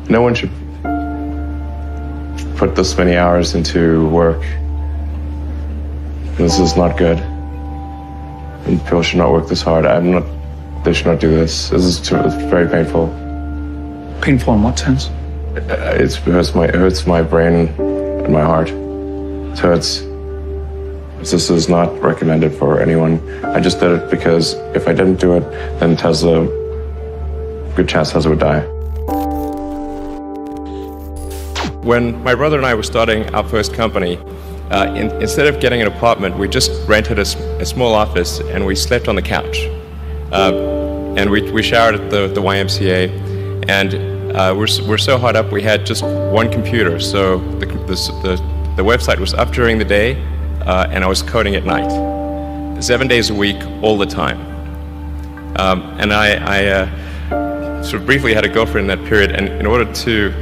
No one should put this many hours into work. This is not good. And people should not work this hard. They should not do this. It's very painful. Painful in what sense? It hurts my brain and my heart. So this is not recommended for anyone. I just did it because if I didn't do it, then good chance Tesla would die. When my brother and I were starting our first company, instead of getting an apartment, we just rented a small office and we slept on the couch. And we showered at the YMCA, and we're so hot up we had just one computer, so the website was up during the day, and I was coding at night, 7 days a week, all the time. And I sort of briefly had a girlfriend in that period, and in order to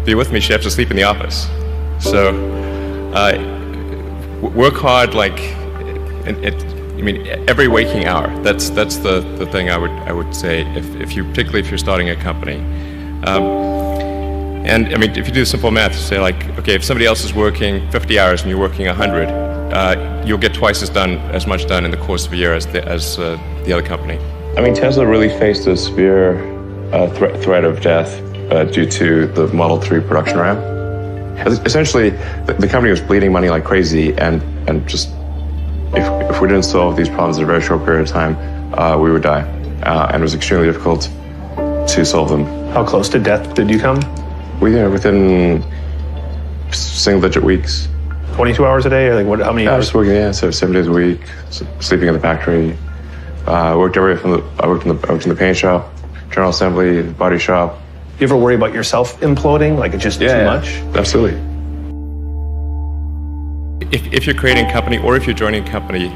be with me, she had to sleep in the office. So work hard, like every waking hour. That's the thing I would say particularly if you're starting a company. And I mean, if you do simple math, you say like, okay, if somebody else is working 50 hours and you're working 100, you'll get twice as much done in the course of a year as the other company. I mean, Tesla really faced a severe threat of death due to the Model 3 production ramp. Essentially, the company was bleeding money like crazy, and just if we didn't solve these problems in a very short period of time, we would die. And it was extremely difficult to solve them. How close to death did you come? Within single-digit weeks. 22 hours a day, or like how many hours? Just working, so 7 days a week, sleeping in the factory. I worked in the paint shop, general assembly, body shop. You ever worry about yourself imploding? Like it's just too much? Absolutely. If you're creating a company or if you're joining a company,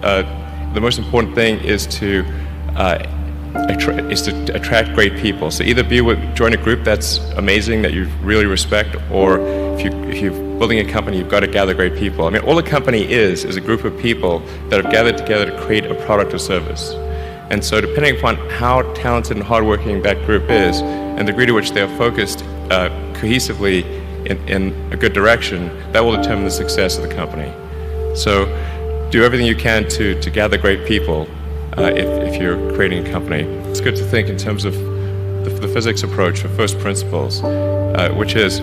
the most important thing is to attract great people. So either join a group that's amazing, that you really respect, or if you're building a company, you've got to gather great people. I mean, all a company is a group of people that have gathered together to create a product or service. And so depending upon how talented and hardworking that group is, and the degree to which they are focused cohesively in a good direction, that will determine the success of the company. So do everything you can to gather great people if you're creating a company. It's good to think in terms of the physics approach or first principles, which is,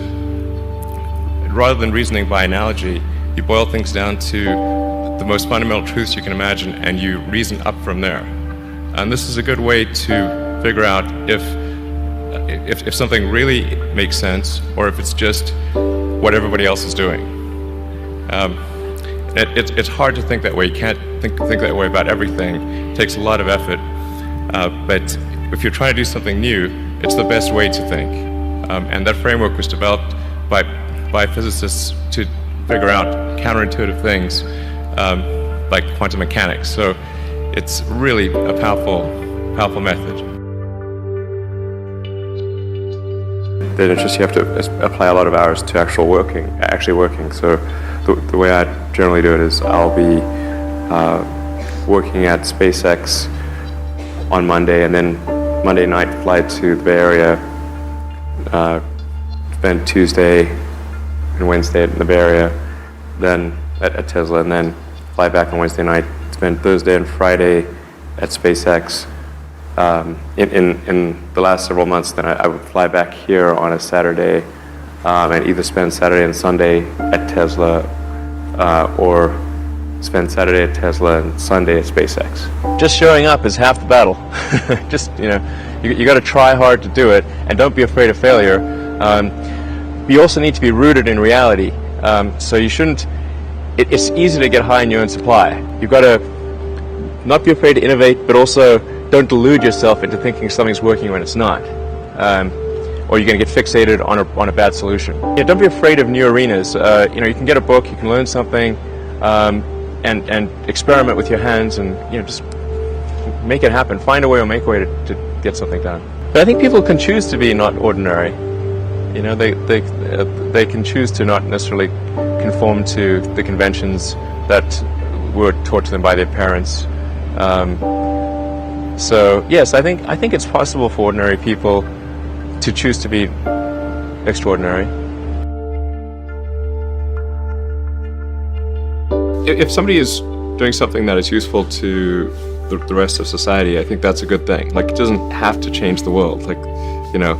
rather than reasoning by analogy, you boil things down to the most fundamental truths you can imagine, and you reason up from there. And this is a good way to figure out if something really makes sense, or if it's just what everybody else is doing. It's hard to think that way. You can't think that way about everything. It takes a lot of effort. But if you're trying to do something new, it's the best way to think. And that framework was developed by physicists to figure out counterintuitive things like quantum mechanics. So it's really a powerful method. Then it's just you have to apply a lot of hours to actually working. So the way I generally do it is I'll be working at SpaceX on Monday, and then Monday night fly to the Bay Area, spend Tuesday and Wednesday in the Bay Area, then at Tesla, and then fly back on Wednesday night, spend Thursday and Friday at SpaceX. In the last several months, then I would fly back here on a Saturday and either spend Saturday and Sunday at Tesla or spend Saturday at Tesla and Sunday at SpaceX. Just showing up is half the battle. Just, you got to try hard to do it, and don't be afraid of failure. You also need to be rooted in reality. So you shouldn't, it's easy to get high in your own supply. You've got to not be afraid to innovate, but also don't delude yourself into thinking something's working when it's not. Or you're going to get fixated on a bad solution. Don't be afraid of new arenas. You can get a book, you can learn something, and experiment with your hands, and just make it happen. Find a way or make a way to get something done. But I think people can choose to be not ordinary. They can choose to not necessarily conform to the conventions that were taught to them by their parents. So yes, I think it's possible for ordinary people to choose to be extraordinary. If somebody is doing something that is useful to the rest of society, I think that's a good thing. Like, it doesn't have to change the world. Like, you know,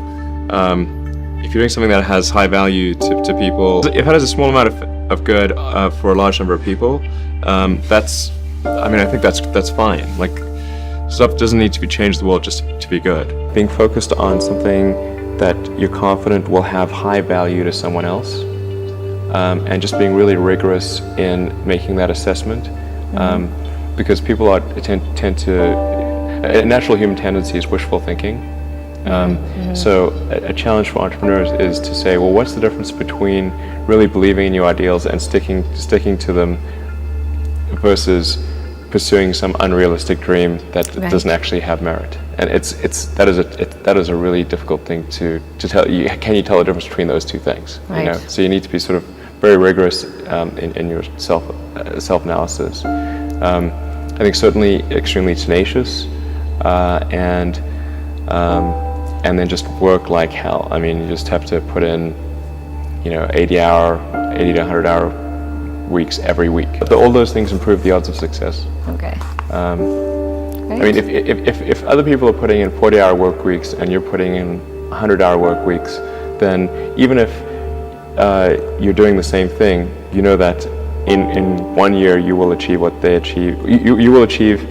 if you're doing something that has high value to people, if it has a small amount of good for a large number of people, I think that's fine. Like, stuff doesn't need to be changed the world just to be good. Being focused on something that you're confident will have high value to someone else, and just being really rigorous in making that assessment, because people tend to, a natural human tendency is wishful thinking. So a challenge for entrepreneurs is to say, well, what's the difference between really believing in your ideals and sticking to them versus pursuing some unrealistic dream that doesn't actually have merit? And that is a really difficult thing to tell. Can you tell the difference between those two things? Right. You know? So you need to be sort of very rigorous in your self-analysis. I think certainly extremely tenacious, and then just work like hell. I mean, you just have to put in, 80 to 100 hour weeks every week. But all those things improve the odds of success. Okay. I mean, if other people are putting in 40-hour work weeks and you're putting in 100-hour work weeks, then even if you're doing the same thing, you know that in 1 year you will achieve what they achieve. You will achieve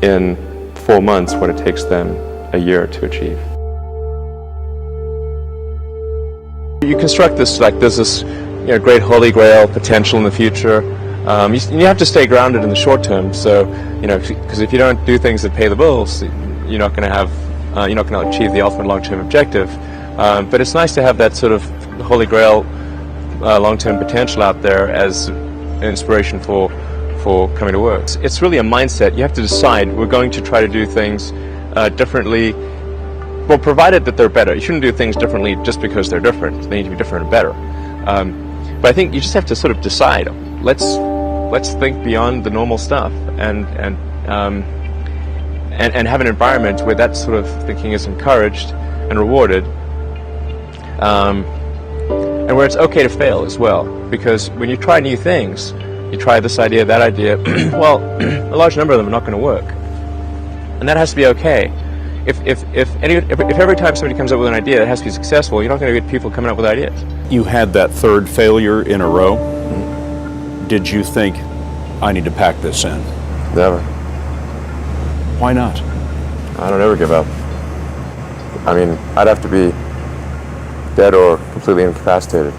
in 4 months what it takes them a year to achieve. You construct this like there's this great holy grail potential in the future. You have to stay grounded in the short term. So because if you don't do things that pay the bills, you're not going to achieve the ultimate long-term objective. But it's nice to have that sort of holy grail long-term potential out there as an inspiration for coming to work. It's really a mindset. You have to decide, we're going to try to do things differently. Well, provided that they're better. You shouldn't do things differently just because they're different. They need to be different and better. But I think you just have to sort of decide. Let's think beyond the normal stuff and have an environment where that sort of thinking is encouraged and rewarded, and where it's okay to fail as well. Because when you try new things, you try this idea, that idea. Well, a large number of them are not going to work, and that has to be okay. If every time somebody comes up with an idea, it has to be successful, you're not going to get people coming up with ideas. You had that third failure in a row. Did you think, I need to pack this in? Never. Why not? I don't ever give up. I mean, I'd have to be dead or completely incapacitated.